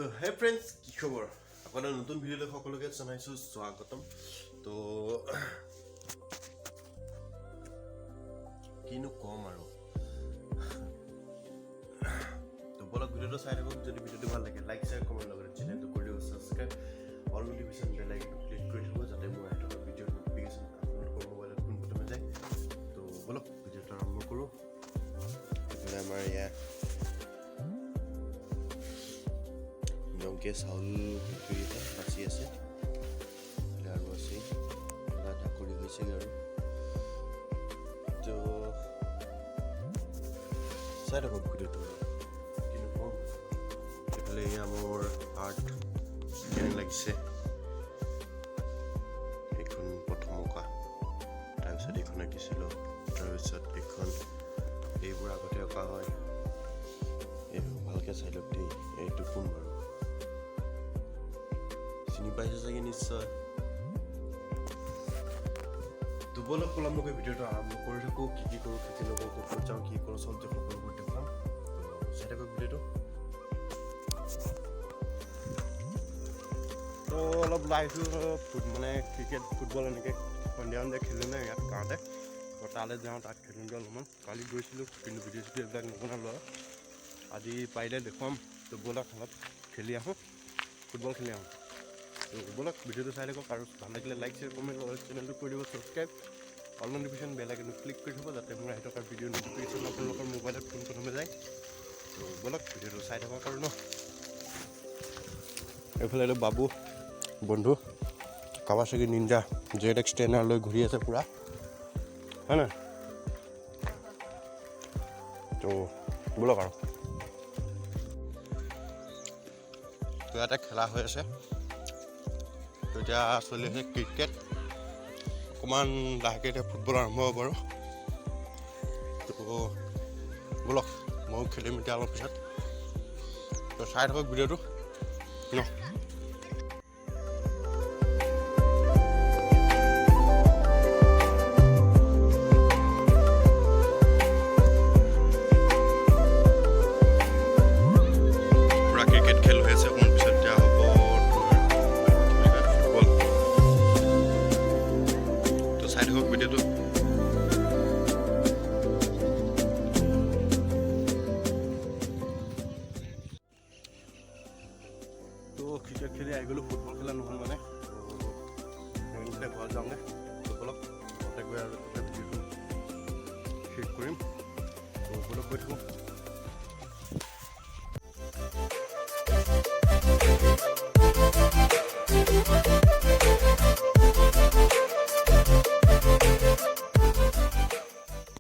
তো হে ফ্ৰেণ্ডছ কি খবৰ আপোনাৰ নতুন ভিডিঅ'লৈ সকলোকে জনাইছোঁ স্বাগতম তো কিনো কম আৰু তো বলক ভিডিঅ'টো চাই থাকক যদি ভিডিঅ'টো ভাল লাগে লাইক শ্বেয়াৰ কমেণ্ট লগতে চেনেলটো কৰি দিব ছাবস্ক্ৰাইব অল নটিফিকেশ্যন বেল আইকনটো ক্লিক কৰি দিব যাতে মোৰ এটা ভিডিঅ'ৰ নটিফিকেশ্যন আপোনালোকৰ মোবাইলত পোনপ্ৰথমে যায় তো বলক ভিডিঅ'টো আৰম্ভ কৰোঁ এইফালে আমাৰ ইয়াত জংকে চাউল কৰি এটা বাচি আছে আৰু আছে এটা কৰি হৈছে আৰু তো চাই থাকক ভিডিঅ'টো কিন্তু কম এইফালে মোৰ আৰ্ট কেনে লাগিছে এইখন প্ৰথম অঁকা তাৰপিছত এইখন আঁকিছিলোঁ তাৰপিছত এইখন এইবোৰ আগতে অঁকা হয় এই ভালকৈ চাই লওক দেই এইটো কোন বাৰু চিনি পাইছে চাগে নিশ্চয় তো বলক পলামকৈ ভিডিঅ'টো আৰম্ভ কৰি থাকোঁ কি কৰোঁ কি নকৰোঁ ক'ত যাওঁ কি কৰোঁ চব সকলোবোৰ দেখুৱাম চাই থাকক ভিডিঅ'টো তো অলপ লাইছোঁ মানে ক্ৰিকেট ফুটবল এনেকৈ সন্ধিয়া সন্ধিয়া খেলোঁ নাই ইয়াত গাঁৱতে তালৈ যাওঁ তাত খেলোঁগৈ অলপমান কালি গৈছিলোঁ কিন্তু ভিডিঅ' চিডিঅ' এইবিলাক নবনালোঁ আৰু আজি পাৰিলে দেখুৱাম তো বলক অলপ খেলি আহোঁ ফুটবল খেলি আহোঁ তো বলক ভিডিঅ'টো চাই থাকক আৰু ভাল লাগিলে লাইক শ্বেয়াৰ কমেণ্ট লগতে চেনেলটো কৰি দিব ছাবস্ক্ৰাইব অল নটিফিকেশ্যন বেল আইকনটো ক্লিক কৰি থ'ব যাতে মোৰ আহি থকা ভিডিঅ' নটিফিকেশ্যন আপোনালোকৰ মোবাইলত পোনপ্ৰথমে যায় তো বলক ভিডিঅ'টো চাই থাকক আৰু ন এইফালে এইটো বাবু বন্ধু কাৱাছাকি নিঞ্জা ZX ট্ৰেইনাৰ লৈ ঘূৰি আছে পূৰা হয় নাই তো বলক আৰু তো ইয়াতে খেলা হৈ আছে তো এতিয়া চলি আছে ক্ৰিকেট অকণমান লাহেকৈ এতিয়া ফুটবল আৰম্ভ হ'ব বাৰু তো বলক ময়ো খেলিম এতিয়া অলপ পিছত তো চাই থাকক ভিডিঅ'টো ন তো ক্ৰিকেট খেলি আহি গ'লোঁ ফুটবল খেলা নহ'ল মানে ঘৰত যাওঁগৈ বলক ঘৰতে গৈ আৰু ভিডিঅ'টো শেষ কৰিম তো বলক গৈ থাকোঁ